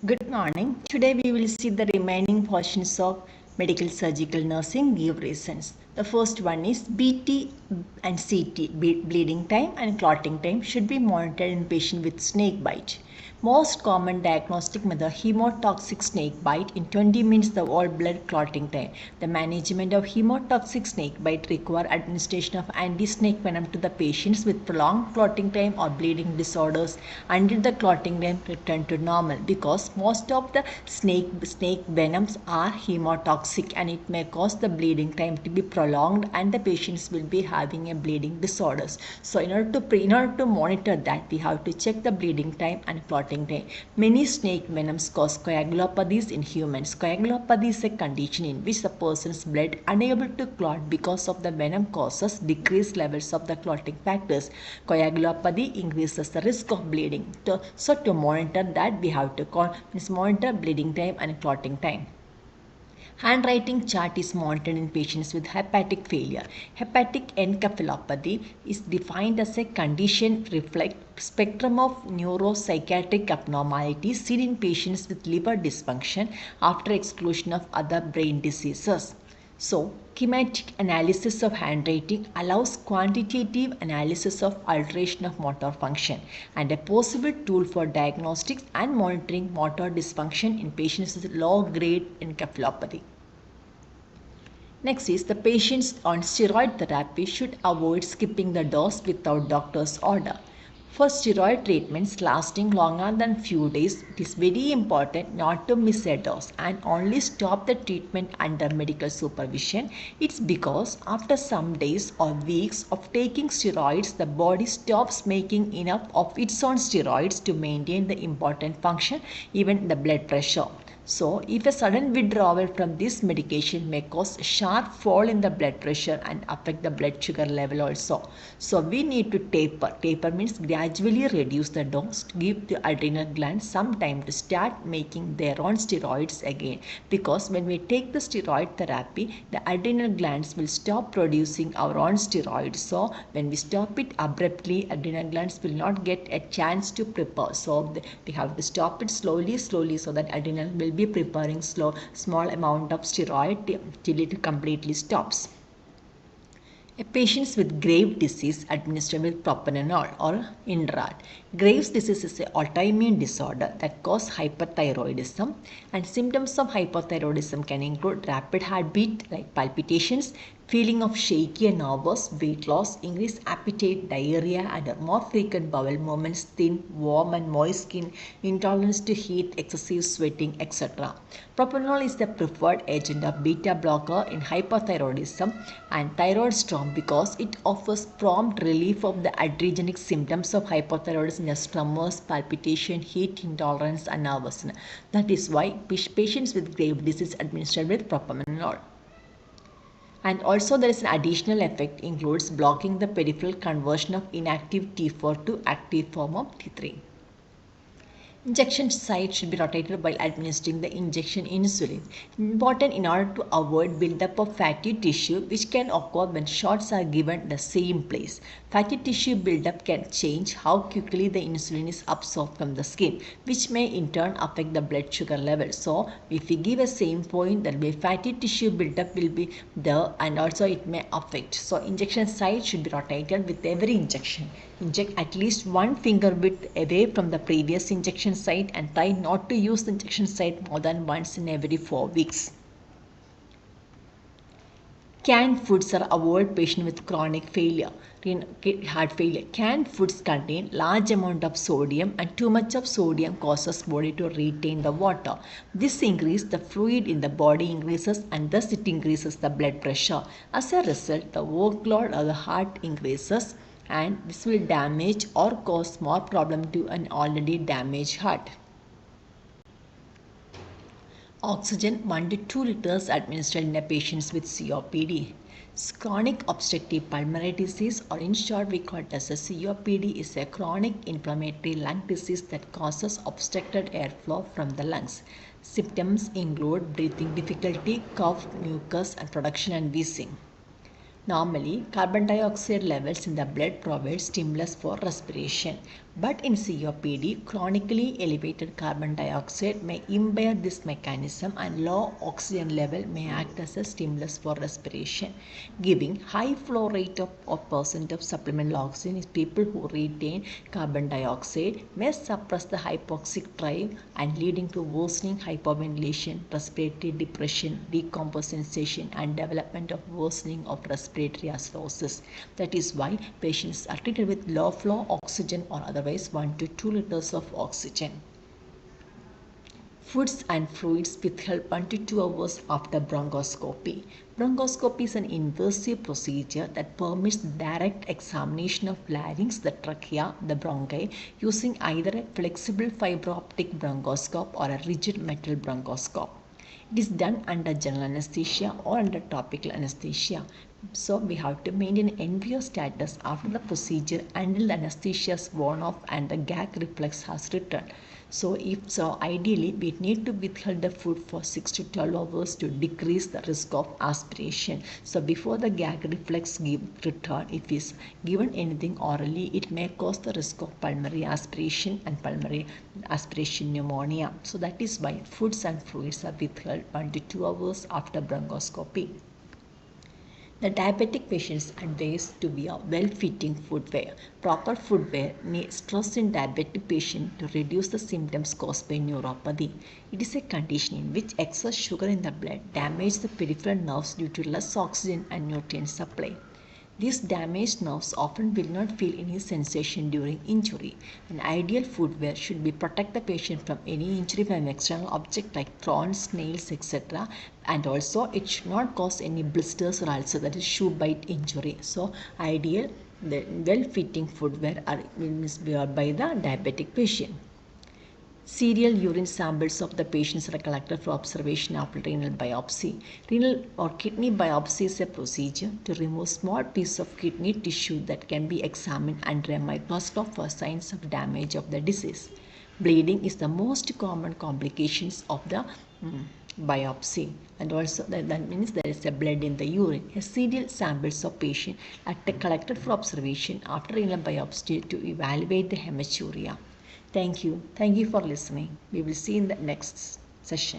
Good morning. Today we will see the remaining portions of medical surgical nursing give reasons. The first one is BT and CT, bleeding time and clotting time, should be monitored in patient with snake bite. Most common diagnostic method, hemotoxic snake bite. In 20 minutes the all blood clotting time. The management of hemotoxic snake bite require administration of anti-snake venom to the patients with prolonged clotting time or bleeding disorders until the clotting time return to normal, because most of the snake venoms are hemotoxic and it may cause the bleeding time to be prolonged and the patients will be having a bleeding disorders. So in order to monitor that, we have to check the bleeding time and clotting time. Many snake venoms cause coagulopathies in humans. Coagulopathy is a condition in which the person's blood unable to clot because of the venom causes decreased levels of the clotting factors. Coagulopathy increases the risk of bleeding. So to monitor that, we have to monitor bleeding time and clotting time. Handwriting chart is monitored in patients with hepatic failure. Hepatic encephalopathy is defined as a condition reflect spectrum of neuropsychiatric abnormalities seen in patients with liver dysfunction after exclusion of other brain diseases. So, schematic analysis of handwriting allows quantitative analysis of alteration of motor function and a possible tool for diagnostics and monitoring motor dysfunction in patients with low-grade encephalopathy. Next is the patients on steroid therapy should avoid skipping the dose without doctor's order. For steroid treatments lasting longer than few days, it is very important not to miss a dose and only stop the treatment under medical supervision. It's because after some days or weeks of taking steroids, the body stops making enough of its own steroids to maintain the important function, even the blood pressure. So, if a sudden withdrawal from this medication may cause a sharp fall in the blood pressure and affect the blood sugar level also. So, we need to taper. Taper means gradually reduce the dose to give the adrenal glands some time to start making their own steroids again. Because when we take the steroid therapy, the adrenal glands will stop producing our own steroids. So, when we stop it abruptly, adrenal glands will not get a chance to prepare. So, we have to stop it slowly so that adrenal will be preparing small amount of steroid till it completely stops. A patient with Graves' disease administered with propanol or Inderal. Graves' disease is an autoimmune disorder that causes hyperthyroidism, and symptoms of hyperthyroidism can include rapid heartbeat like palpitations, feeling of shaky and nervous, weight loss, increased appetite, diarrhea, and more frequent bowel movements, thin, warm and moist skin, intolerance to heat, excessive sweating, etc. Propanol is the preferred agent of beta blocker in hyperthyroidism and thyroid storm because it offers prompt relief of the adrenogenic symptoms of hypothyroidism as tremors, palpitation, heat intolerance, and nervousness. That is why patients with Graves' disease administered with propanol. And also there is an additional effect includes blocking the peripheral conversion of inactive T4 to active form of T3. Injection site should be rotated while administering the injection insulin. Important in order to avoid buildup of fatty tissue which can occur when shots are given the same place. Fatty tissue buildup can change how quickly the insulin is absorbed from the skin, which may in turn affect the blood sugar level. So, if we give a same point, there will be fatty tissue buildup will be there and also it may affect. So, injection site should be rotated with every injection. Inject at least one finger width away from the previous injection site and try not to use the injection site more than once in every 4 weeks. Canned foods are avoid patient with chronic failure, heart failure. Canned foods contain large amount of sodium and too much of sodium causes body to retain the water. This increases the fluid in the body increases and thus it increases the blood pressure. As a result, the workload of the heart increases and this will damage or cause more problem to an already damaged heart. Oxygen 1 to 2 liters administered in a patients with COPD. Chronic obstructive pulmonary disease, or in short we call it as a COPD, is a chronic inflammatory lung disease that causes obstructed airflow from the lungs. Symptoms include breathing difficulty, cough, mucus and production and wheezing. Normally, carbon dioxide levels in the blood provide stimulus for respiration. But in COPD, chronically elevated carbon dioxide may impair this mechanism and low oxygen level may act as a stimulus for respiration. Giving high flow rate of or percent of supplemental oxygen in people who retain carbon dioxide may suppress the hypoxic drive and leading to worsening hypoventilation, respiratory depression, decompensation and development of worsening of respiratory acidosis. That is why patients are treated with low flow oxygen or otherwise 1 to 2 liters of oxygen. Foods and fluids withheld 1 to 2 hours after bronchoscopy. Bronchoscopy is an invasive procedure that permits direct examination of larynx, the trachea, the bronchi using either a flexible fiber optic bronchoscope or a rigid metal bronchoscope. It is done under general anesthesia or under topical anesthesia. So we have to maintain NVO status after the procedure until the anesthesia is worn off and the gag reflex has returned. Ideally we need to withhold the food for 6 to 12 hours to decrease the risk of aspiration. So before the gag reflex return, if is given anything orally, it may cause the risk of pulmonary aspiration and pulmonary aspiration pneumonia. So that is why foods and fluids are withheld 1 to 2 hours after bronchoscopy. The diabetic patients are advised to wear well-fitting footwear. Proper footwear may stress in diabetic patient to reduce the symptoms caused by neuropathy. It is a condition in which excess sugar in the blood damages the peripheral nerves due to less oxygen and nutrient supply. These damaged nerves often will not feel any sensation during injury. An ideal footwear should be protect the patient from any injury from external object like thorns, nails, etc. And also it should not cause any blisters or ulcer, that is shoe bite injury. So ideal, the well-fitting footwear are worn by the diabetic patient. Serial urine samples of the patients are collected for observation after renal biopsy. Renal or kidney biopsy is a procedure to remove small piece of kidney tissue that can be examined under a microscope for signs of damage of the disease. Bleeding is the most common complications of the biopsy, and also that means there is a blood in the urine. A serial samples of patient are collected for observation after renal biopsy to evaluate the hematuria. Thank you. Thank you for listening. We will see in the next session.